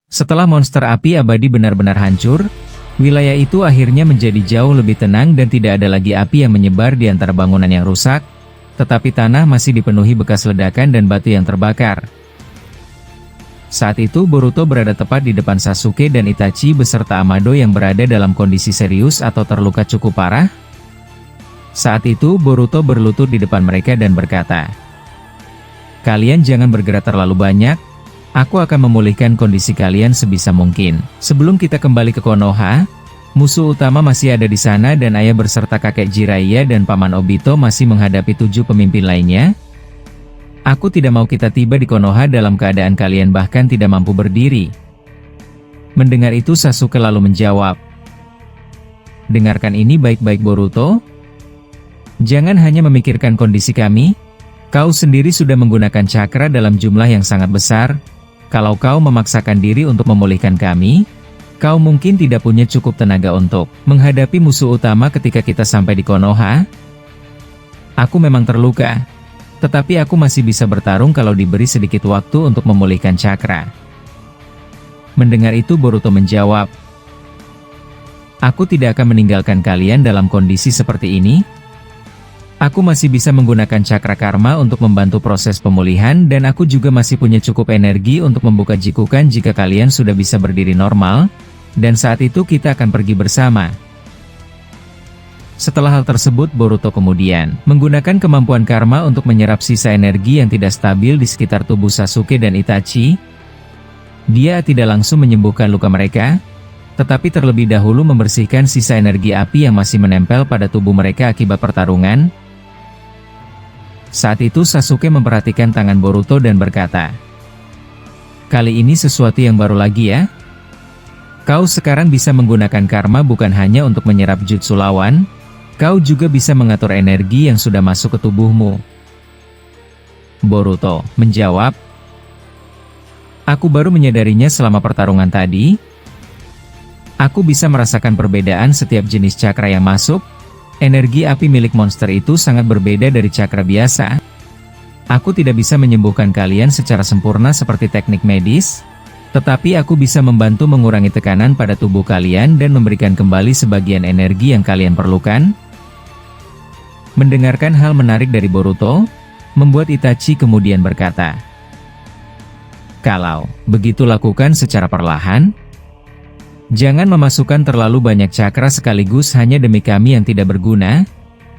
Setelah monster api abadi benar-benar hancur, wilayah itu akhirnya menjadi jauh lebih tenang dan tidak ada lagi api yang menyebar di antara bangunan yang rusak, tetapi tanah masih dipenuhi bekas ledakan dan batu yang terbakar. Saat itu Boruto berada tepat di depan Sasuke dan Itachi beserta Amado yang berada dalam kondisi serius atau terluka cukup parah. Saat itu Boruto berlutut di depan mereka dan berkata, "Kalian jangan bergerak terlalu banyak, aku akan memulihkan kondisi kalian sebisa mungkin. Sebelum kita kembali ke Konoha, musuh utama masih ada di sana dan ayah beserta kakek Jiraiya dan paman Obito masih menghadapi 7 pemimpin lainnya. Aku tidak mau kita tiba di Konoha dalam keadaan kalian bahkan tidak mampu berdiri." Mendengar itu Sasuke lalu menjawab, "Dengarkan ini baik-baik Boruto. Jangan hanya memikirkan kondisi kami. Kau sendiri sudah menggunakan cakra dalam jumlah yang sangat besar. Kalau kau memaksakan diri untuk memulihkan kami, kau mungkin tidak punya cukup tenaga untuk menghadapi musuh utama ketika kita sampai di Konoha. Aku memang terluka, tetapi aku masih bisa bertarung kalau diberi sedikit waktu untuk memulihkan cakra." Mendengar itu Boruto menjawab, "Aku tidak akan meninggalkan kalian dalam kondisi seperti ini. Aku masih bisa menggunakan cakra karma untuk membantu proses pemulihan dan aku juga masih punya cukup energi untuk membuka jikukan jika kalian sudah bisa berdiri normal, dan saat itu kita akan pergi bersama." Setelah hal tersebut Boruto kemudian menggunakan kemampuan karma untuk menyerap sisa energi yang tidak stabil di sekitar tubuh Sasuke dan Itachi. Dia tidak langsung menyembuhkan luka mereka, tetapi terlebih dahulu membersihkan sisa energi api yang masih menempel pada tubuh mereka akibat pertarungan. Saat itu Sasuke memperhatikan tangan Boruto dan berkata, "Kali ini sesuatu yang baru lagi ya. Kau sekarang bisa menggunakan karma bukan hanya untuk menyerap jutsu lawan, kau juga bisa mengatur energi yang sudah masuk ke tubuhmu." Boruto menjawab, "Aku baru menyadarinya selama pertarungan tadi. Aku bisa merasakan perbedaan setiap jenis cakra yang masuk. Energi api milik monster itu sangat berbeda dari cakra biasa. Aku tidak bisa menyembuhkan kalian secara sempurna seperti teknik medis, tetapi aku bisa membantu mengurangi tekanan pada tubuh kalian dan memberikan kembali sebagian energi yang kalian perlukan." Mendengarkan hal menarik dari Boruto, membuat Itachi kemudian berkata, "Kalau begitu lakukan secara perlahan. Jangan memasukkan terlalu banyak cakra sekaligus hanya demi kami yang tidak berguna.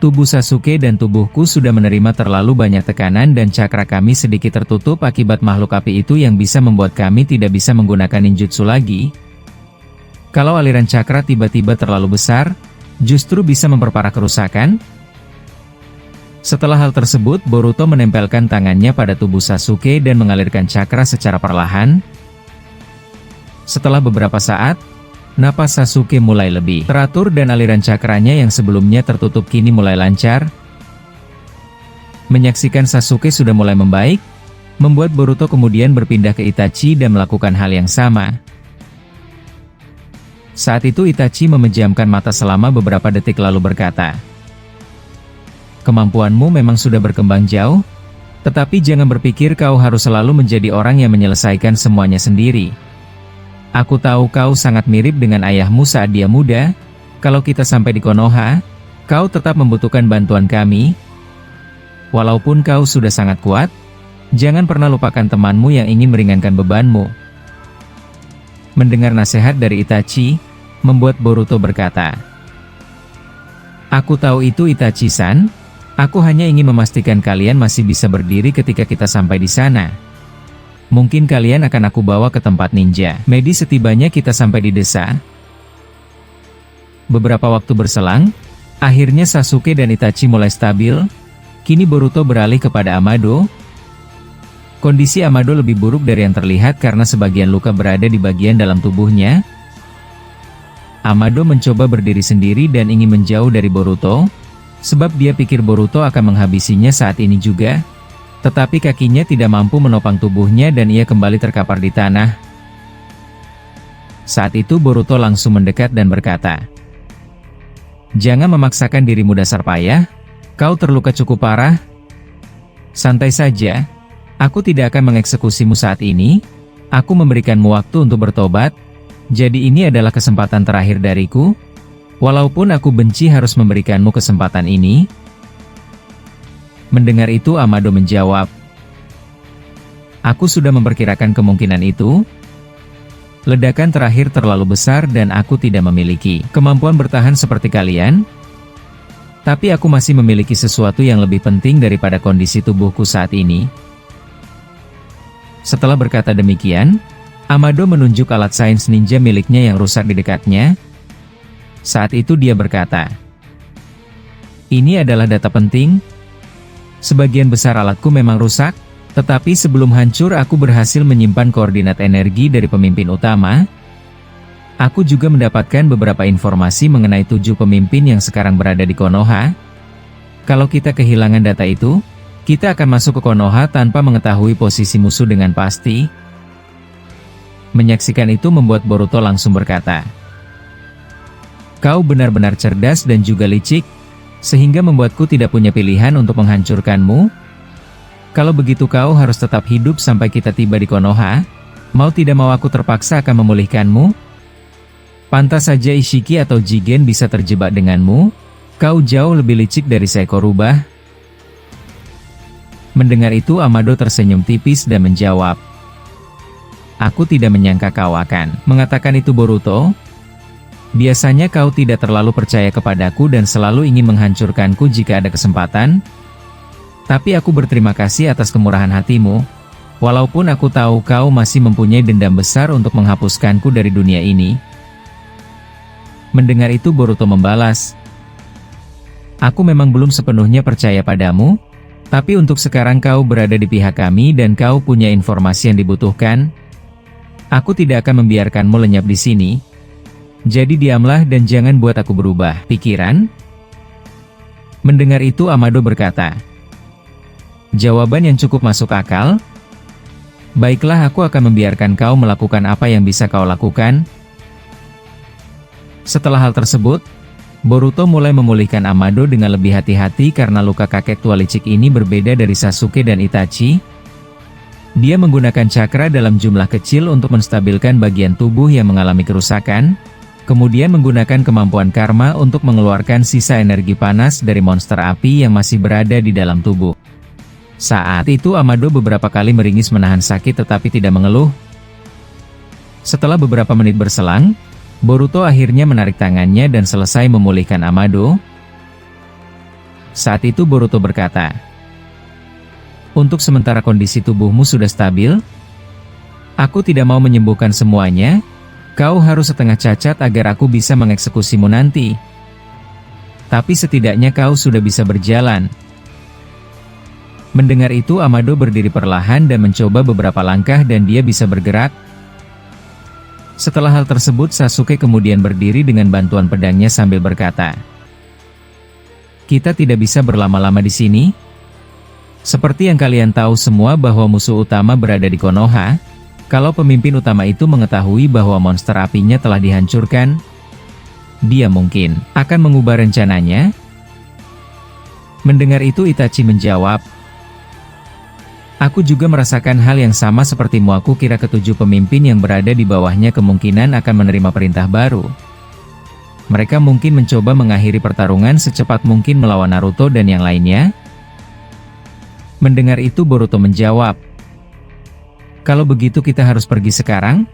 Tubuh Sasuke dan tubuhku sudah menerima terlalu banyak tekanan dan cakra kami sedikit tertutup akibat makhluk api itu yang bisa membuat kami tidak bisa menggunakan ninjutsu lagi. Kalau aliran cakra tiba-tiba terlalu besar, justru bisa memperparah kerusakan." Setelah hal tersebut Boruto menempelkan tangannya pada tubuh Sasuke dan mengalirkan cakra secara perlahan. Setelah beberapa saat, napas Sasuke mulai lebih teratur dan aliran cakranya yang sebelumnya tertutup kini mulai lancar. Menyaksikan Sasuke sudah mulai membaik, membuat Boruto kemudian berpindah ke Itachi dan melakukan hal yang sama. Saat itu Itachi memejamkan mata selama beberapa detik lalu berkata, "Kemampuanmu memang sudah berkembang jauh, tetapi jangan berpikir kau harus selalu menjadi orang yang menyelesaikan semuanya sendiri. Aku tahu kau sangat mirip dengan ayahmu saat dia muda. Kalau kita sampai di Konoha, kau tetap membutuhkan bantuan kami. Walaupun kau sudah sangat kuat, jangan pernah lupakan temanmu yang ingin meringankan bebanmu." Mendengar nasihat dari Itachi, membuat Boruto berkata, "Aku tahu itu Itachi-san. Aku hanya ingin memastikan kalian masih bisa berdiri ketika kita sampai di sana. Mungkin kalian akan aku bawa ke tempat ninja medis setibanya kita sampai di desa." Beberapa waktu berselang, akhirnya Sasuke dan Itachi mulai stabil. Kini Boruto beralih kepada Amado. Kondisi Amado lebih buruk dari yang terlihat karena sebagian luka berada di bagian dalam tubuhnya. Amado mencoba berdiri sendiri dan ingin menjauh dari Boruto, sebab dia pikir Boruto akan menghabisinya saat ini juga. Tetapi kakinya tidak mampu menopang tubuhnya dan ia kembali terkapar di tanah. Saat itu Boruto langsung mendekat dan berkata, "Jangan memaksakan dirimu dasar payah, kau terluka cukup parah. Santai saja, aku tidak akan mengeksekusimu saat ini. Aku memberikanmu waktu untuk bertobat, jadi ini adalah kesempatan terakhir dariku. Walaupun aku benci harus memberikanmu kesempatan ini." Mendengar itu Amado menjawab, "Aku sudah memperkirakan kemungkinan itu. Ledakan terakhir terlalu besar dan aku tidak memiliki kemampuan bertahan seperti kalian. Tapi aku masih memiliki sesuatu yang lebih penting daripada kondisi tubuhku saat ini." Setelah berkata demikian, Amado menunjuk alat sains ninja miliknya yang rusak di dekatnya. Saat itu dia berkata, "Ini adalah data penting. Sebagian besar alatku memang rusak, tetapi sebelum hancur aku berhasil menyimpan koordinat energi dari pemimpin utama. Aku juga mendapatkan beberapa informasi mengenai 7 pemimpin yang sekarang berada di Konoha. Kalau kita kehilangan data itu, kita akan masuk ke Konoha tanpa mengetahui posisi musuh dengan pasti." Menyaksikan itu membuat Boruto langsung berkata, "Kau benar-benar cerdas dan juga licik, sehingga membuatku tidak punya pilihan untuk menghancurkanmu. Kalau begitu kau harus tetap hidup sampai kita tiba di Konoha. Mau tidak mau aku terpaksa akan memulihkanmu. Pantas saja Ishiki atau Jigen bisa terjebak denganmu. Kau jauh lebih licik dari seekor rubah." Mendengar itu Amado tersenyum tipis dan menjawab, "Aku tidak menyangka kau akan mengatakan itu, Boruto. Biasanya kau tidak terlalu percaya kepadaku dan selalu ingin menghancurkanku jika ada kesempatan. Tapi aku berterima kasih atas kemurahan hatimu, walaupun aku tahu kau masih mempunyai dendam besar untuk menghapuskanku dari dunia ini." Mendengar itu Boruto membalas, "Aku memang belum sepenuhnya percaya padamu, tapi untuk sekarang kau berada di pihak kami dan kau punya informasi yang dibutuhkan. Aku tidak akan membiarkanmu lenyap di sini. Jadi diamlah dan jangan buat aku berubah pikiran." Mendengar itu Amado berkata, "Jawaban yang cukup masuk akal. Baiklah, aku akan membiarkan kau melakukan apa yang bisa kau lakukan." Setelah hal tersebut, Boruto mulai memulihkan Amado dengan lebih hati-hati karena luka kakek tua licik ini berbeda dari Sasuke dan Itachi. Dia menggunakan cakra dalam jumlah kecil untuk menstabilkan bagian tubuh yang mengalami kerusakan, kemudian menggunakan kemampuan karma untuk mengeluarkan sisa energi panas dari monster api yang masih berada di dalam tubuh. Saat itu Amado beberapa kali meringis menahan sakit tetapi tidak mengeluh. Setelah beberapa menit berselang, Boruto akhirnya menarik tangannya dan selesai memulihkan Amado. Saat itu Boruto berkata, "Untuk sementara kondisi tubuhmu sudah stabil. Aku tidak mau menyembuhkan semuanya. Kau harus setengah cacat agar aku bisa mengeksekusimu nanti. Tapi setidaknya kau sudah bisa berjalan." Mendengar itu Amado berdiri perlahan dan mencoba beberapa langkah dan dia bisa bergerak. Setelah hal tersebut Sasuke kemudian berdiri dengan bantuan pedangnya sambil berkata, "Kita tidak bisa berlama-lama di sini. Seperti yang kalian tahu semua bahwa musuh utama berada di Konoha. Kalau pemimpin utama itu mengetahui bahwa monster apinya telah dihancurkan, dia mungkin akan mengubah rencananya." Mendengar itu Itachi menjawab, "Aku juga merasakan hal yang sama sepertimu. Aku kira ketujuh pemimpin yang berada di bawahnya kemungkinan akan menerima perintah baru. Mereka mungkin mencoba mengakhiri pertarungan secepat mungkin melawan Naruto dan yang lainnya." Mendengar itu Boruto menjawab, "Kalau begitu kita harus pergi sekarang.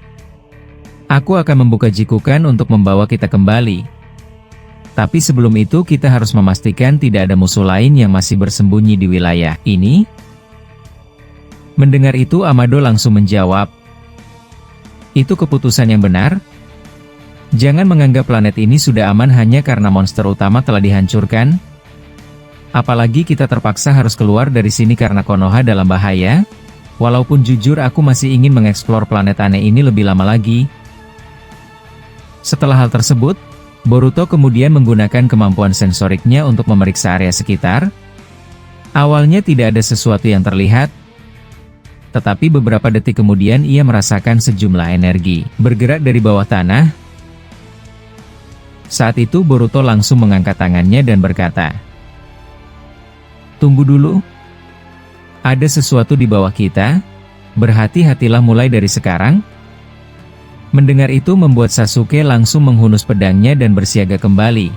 Aku akan membuka Jikukan untuk membawa kita kembali. Tapi sebelum itu kita harus memastikan tidak ada musuh lain yang masih bersembunyi di wilayah ini." Mendengar itu Amado langsung menjawab, "Itu keputusan yang benar. Jangan menganggap planet ini sudah aman hanya karena monster utama telah dihancurkan. Apalagi kita terpaksa harus keluar dari sini karena Konoha dalam bahaya. Walaupun jujur aku masih ingin mengeksplor planet aneh ini lebih lama lagi." Setelah hal tersebut, Boruto kemudian menggunakan kemampuan sensoriknya untuk memeriksa area sekitar. Awalnya tidak ada sesuatu yang terlihat, tetapi beberapa detik kemudian ia merasakan sejumlah energi bergerak dari bawah tanah. Saat itu Boruto langsung mengangkat tangannya dan berkata, "Tunggu dulu. Ada sesuatu di bawah kita." Berhati-hatilah mulai dari sekarang. Mendengar itu membuat Sasuke langsung menghunus pedangnya dan bersiaga kembali.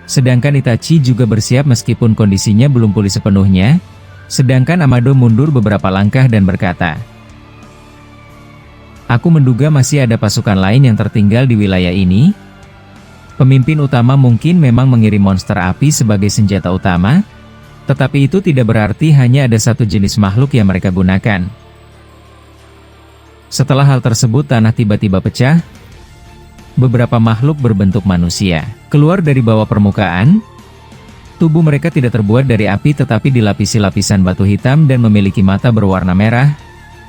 Sedangkan Itachi juga bersiap meskipun kondisinya belum pulih sepenuhnya, sedangkan Amado mundur beberapa langkah dan berkata, "Aku menduga masih ada pasukan lain yang tertinggal di wilayah ini. Pemimpin utama mungkin memang mengirim monster api sebagai senjata utama, tetapi itu tidak berarti hanya ada satu jenis makhluk yang mereka gunakan." Setelah hal tersebut tanah tiba-tiba pecah. Beberapa makhluk berbentuk manusia keluar dari bawah permukaan. Tubuh mereka tidak terbuat dari api tetapi dilapisi lapisan batu hitam dan memiliki mata berwarna merah.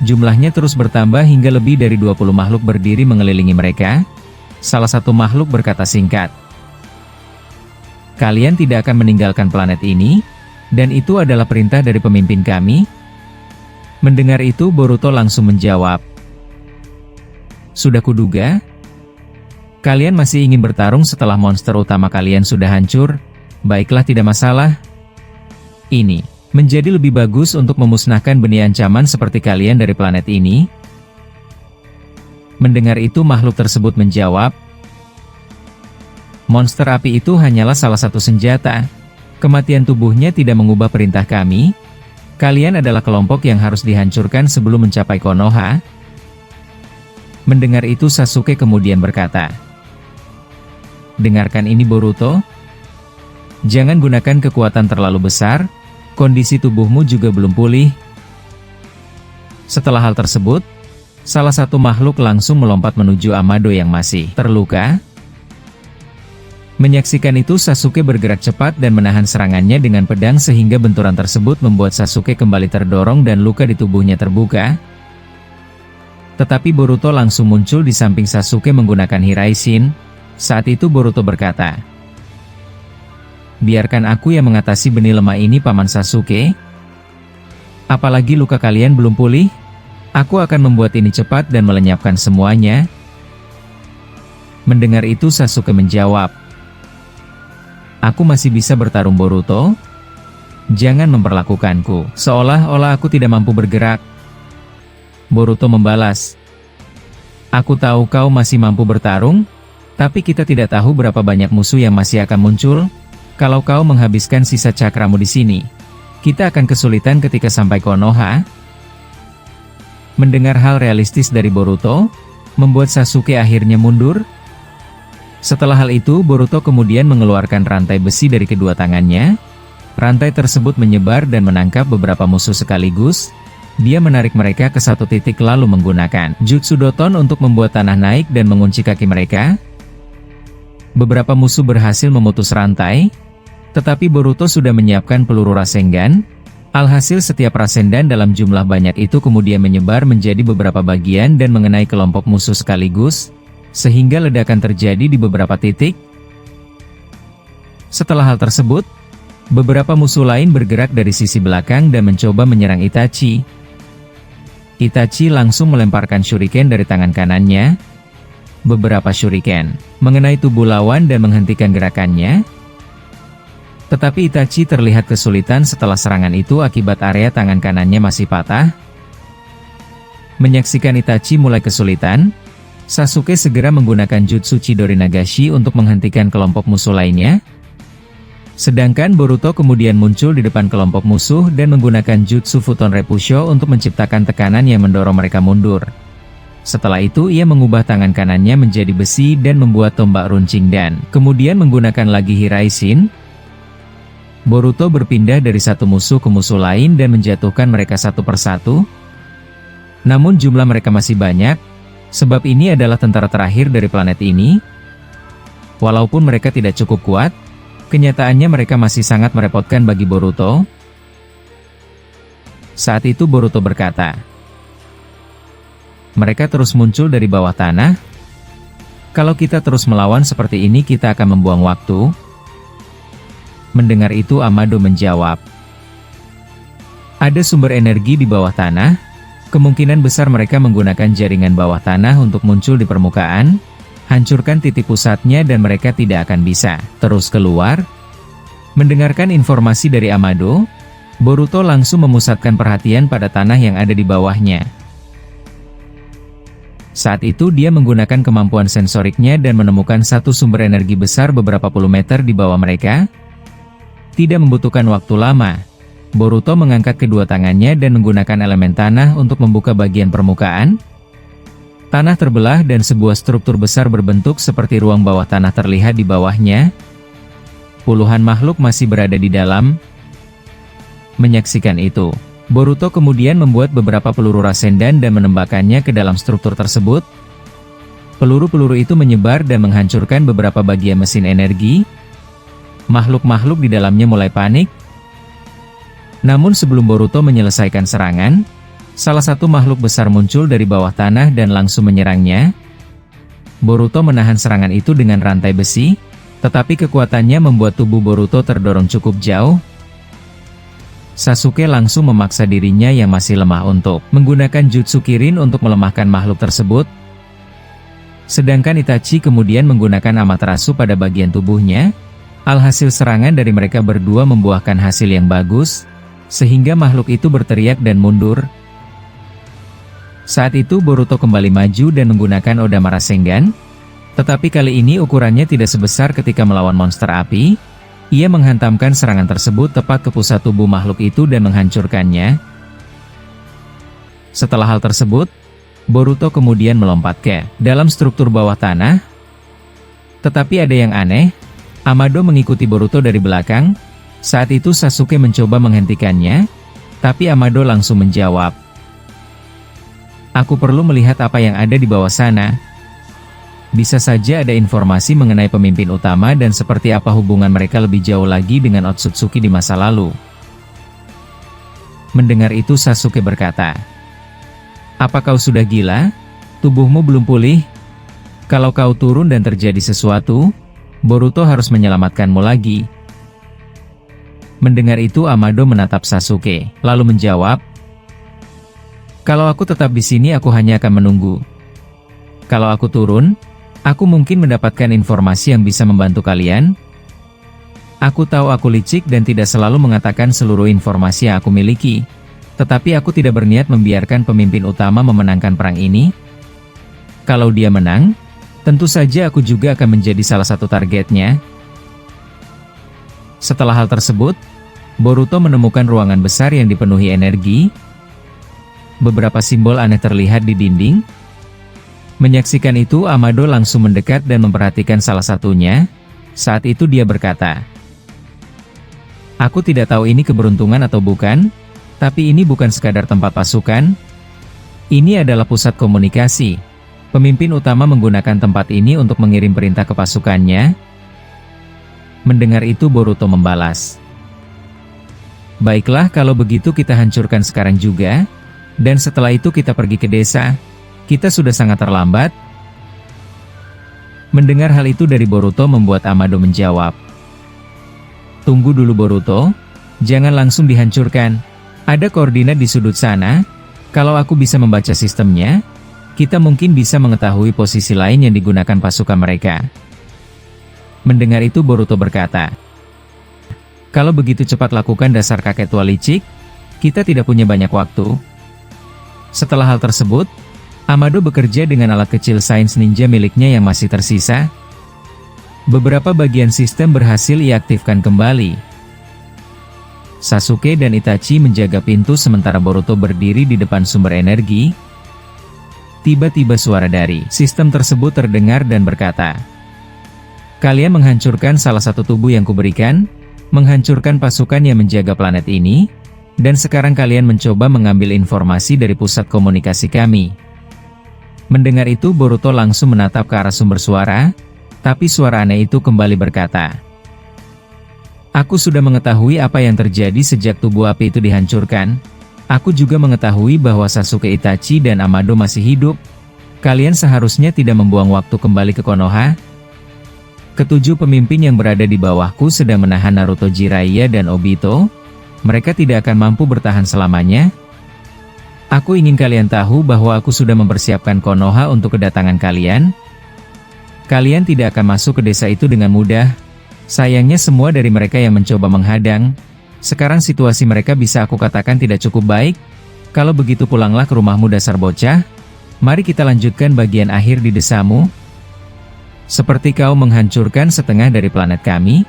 Jumlahnya terus bertambah hingga lebih dari 20 makhluk berdiri mengelilingi mereka. Salah satu makhluk berkata singkat, "Kalian tidak akan meninggalkan planet ini, dan itu adalah perintah dari pemimpin kami." Mendengar itu Boruto langsung menjawab, "Sudah kuduga. Kalian masih ingin bertarung setelah monster utama kalian sudah hancur? Baiklah, tidak masalah. Ini menjadi lebih bagus untuk memusnahkan benih ancaman seperti kalian dari planet ini." Mendengar itu makhluk tersebut menjawab, "Monster api itu hanyalah salah satu senjata. Kematian tubuhnya tidak mengubah perintah kami. Kalian adalah kelompok yang harus dihancurkan sebelum mencapai Konoha." Mendengar itu Sasuke kemudian berkata, "Dengarkan ini Boruto. Jangan gunakan kekuatan terlalu besar, kondisi tubuhmu juga belum pulih." Setelah hal tersebut, salah satu makhluk langsung melompat menuju Amado yang masih terluka. Menyaksikan itu Sasuke bergerak cepat dan menahan serangannya dengan pedang sehingga benturan tersebut membuat Sasuke kembali terdorong dan luka di tubuhnya terbuka. Tetapi Boruto langsung muncul di samping Sasuke menggunakan Hiraishin. Saat itu Boruto berkata, "Biarkan aku yang mengatasi benih lemah ini Paman Sasuke. Apalagi luka kalian belum pulih, aku akan membuat ini cepat dan melenyapkan semuanya." Mendengar itu Sasuke menjawab, "Aku masih bisa bertarung Boruto. Jangan memperlakukanku seolah-olah aku tidak mampu bergerak." Boruto membalas, "Aku tahu kau masih mampu bertarung, tapi kita tidak tahu berapa banyak musuh yang masih akan muncul. Kalau kau menghabiskan sisa cakramu di sini, kita akan kesulitan ketika sampai Konoha." Mendengar hal realistis dari Boruto, membuat Sasuke akhirnya mundur. Setelah hal itu Boruto kemudian mengeluarkan rantai besi dari kedua tangannya. Rantai tersebut menyebar dan menangkap beberapa musuh sekaligus. Dia menarik mereka ke satu titik lalu menggunakan Jutsu Doton untuk membuat tanah naik dan mengunci kaki mereka. Beberapa musuh berhasil memutus rantai, tetapi Boruto sudah menyiapkan peluru Rasengan. Alhasil setiap Rasengan dalam jumlah banyak itu kemudian menyebar menjadi beberapa bagian dan mengenai kelompok musuh sekaligus, sehingga ledakan terjadi di beberapa titik. Setelah hal tersebut, beberapa musuh lain bergerak dari sisi belakang dan mencoba menyerang Itachi. Itachi langsung melemparkan shuriken dari tangan kanannya. Beberapa shuriken mengenai tubuh lawan dan menghentikan gerakannya. Tetapi Itachi terlihat kesulitan setelah serangan itu akibat area tangan kanannya masih patah. Menyaksikan Itachi mulai kesulitan, Sasuke segera menggunakan Jutsu Chidori Nagashi untuk menghentikan kelompok musuh lainnya. Sedangkan Boruto kemudian muncul di depan kelompok musuh dan menggunakan Jutsu Futon Repusho untuk menciptakan tekanan yang mendorong mereka mundur. Setelah itu ia mengubah tangan kanannya menjadi besi dan membuat tombak runcing dan kemudian menggunakan lagi Hiraishin. Boruto berpindah dari satu musuh ke musuh lain dan menjatuhkan mereka satu persatu. Namun jumlah mereka masih banyak, sebab ini adalah tentara terakhir dari planet ini. Walaupun mereka tidak cukup kuat, kenyataannya mereka masih sangat merepotkan bagi Boruto. Saat itu Boruto berkata, "Mereka terus muncul dari bawah tanah. Kalau kita terus melawan seperti ini kita akan membuang waktu." Mendengar itu Amado menjawab, "Ada sumber energi di bawah tanah. Kemungkinan besar mereka menggunakan jaringan bawah tanah untuk muncul di permukaan. Hancurkan titik pusatnya dan mereka tidak akan bisa terus keluar." Mendengarkan informasi dari Amado, Boruto langsung memusatkan perhatian pada tanah yang ada di bawahnya. Saat itu dia menggunakan kemampuan sensoriknya dan menemukan satu sumber energi besar beberapa puluh meter di bawah mereka. Tidak membutuhkan waktu lama, Boruto mengangkat kedua tangannya dan menggunakan elemen tanah untuk membuka bagian permukaan. Tanah terbelah dan sebuah struktur besar berbentuk seperti ruang bawah tanah terlihat di bawahnya. Puluhan makhluk masih berada di dalam. Menyaksikan itu, Boruto kemudian membuat beberapa peluru Rasendan dan menembakkannya ke dalam struktur tersebut. Peluru-peluru itu menyebar dan menghancurkan beberapa bagian mesin energi. Makhluk-makhluk di dalamnya mulai panik. Namun sebelum Boruto menyelesaikan serangan, salah satu makhluk besar muncul dari bawah tanah dan langsung menyerangnya. Boruto menahan serangan itu dengan rantai besi, tetapi kekuatannya membuat tubuh Boruto terdorong cukup jauh. Sasuke langsung memaksa dirinya yang masih lemah untuk menggunakan Jutsu Kirin untuk melemahkan makhluk tersebut. Sedangkan Itachi kemudian menggunakan Amaterasu pada bagian tubuhnya. Alhasil serangan dari mereka berdua membuahkan hasil yang bagus, sehingga makhluk itu berteriak dan mundur. Saat itu Boruto kembali maju dan menggunakan Odama Rasengan, tetapi kali ini ukurannya tidak sebesar ketika melawan monster api. Ia menghantamkan serangan tersebut tepat ke pusat tubuh makhluk itu dan menghancurkannya. Setelah hal tersebut, Boruto kemudian melompat ke dalam struktur bawah tanah. Tetapi ada yang aneh, Amado mengikuti Boruto dari belakang. Saat itu Sasuke mencoba menghentikannya, tapi Amado langsung menjawab, "Aku perlu melihat apa yang ada di bawah sana. Bisa saja ada informasi mengenai pemimpin utama dan seperti apa hubungan mereka lebih jauh lagi dengan Otsutsuki di masa lalu." Mendengar itu Sasuke berkata, "Apa kau sudah gila? Tubuhmu belum pulih? Kalau kau turun dan terjadi sesuatu, Boruto harus menyelamatkanmu lagi." Mendengar itu Amado menatap Sasuke, lalu menjawab, "Kalau aku tetap di sini aku hanya akan menunggu. Kalau aku turun, aku mungkin mendapatkan informasi yang bisa membantu kalian. Aku tahu aku licik dan tidak selalu mengatakan seluruh informasi yang aku miliki, tetapi aku tidak berniat membiarkan pemimpin utama memenangkan perang ini. Kalau dia menang, tentu saja aku juga akan menjadi salah satu targetnya." Setelah hal tersebut, Boruto menemukan ruangan besar yang dipenuhi energi. Beberapa simbol aneh terlihat di dinding. Menyaksikan itu Amado langsung mendekat dan memperhatikan salah satunya. Saat itu dia berkata, "Aku tidak tahu ini keberuntungan atau bukan, tapi ini bukan sekadar tempat pasukan. Ini adalah pusat komunikasi. Pemimpin utama menggunakan tempat ini untuk mengirim perintah ke pasukannya." Mendengar itu Boruto membalas, "Baiklah kalau begitu kita hancurkan sekarang juga, dan setelah itu kita pergi ke desa. Kita sudah sangat terlambat." Mendengar hal itu dari Boruto membuat Amado menjawab, "Tunggu dulu Boruto, jangan langsung dihancurkan. Ada koordinat di sudut sana. Kalau aku bisa membaca sistemnya, kita mungkin bisa mengetahui posisi lain yang digunakan pasukan mereka." Mendengar itu Boruto berkata, "Kalau begitu cepat lakukan dasar kakek tua licik, kita tidak punya banyak waktu." Setelah hal tersebut, Amado bekerja dengan alat kecil sains ninja miliknya yang masih tersisa. Beberapa bagian sistem berhasil ia aktifkan kembali. Sasuke dan Itachi menjaga pintu sementara Boruto berdiri di depan sumber energi. Tiba-tiba suara dari sistem tersebut terdengar dan berkata, "Kalian menghancurkan salah satu tubuh yang kuberikan, menghancurkan pasukan yang menjaga planet ini, dan sekarang kalian mencoba mengambil informasi dari pusat komunikasi kami." Mendengar itu Boruto langsung menatap ke arah sumber suara, tapi suara aneh itu kembali berkata, "Aku sudah mengetahui apa yang terjadi sejak tubuh api itu dihancurkan. Aku juga mengetahui bahwa Sasuke, Itachi, dan Amado masih hidup. Kalian seharusnya tidak membuang waktu kembali ke Konoha. Ketujuh pemimpin yang berada di bawahku sedang menahan Naruto, Jiraiya, dan Obito. Mereka tidak akan mampu bertahan selamanya. Aku ingin kalian tahu bahwa aku sudah mempersiapkan Konoha untuk kedatangan kalian. Kalian tidak akan masuk ke desa itu dengan mudah. Sayangnya semua dari mereka yang mencoba menghadang. Sekarang situasi mereka bisa aku katakan tidak cukup baik. Kalau begitu pulanglah ke rumahmu dasar bocah. Mari kita lanjutkan bagian akhir di desamu. Seperti kau menghancurkan setengah dari planet kami,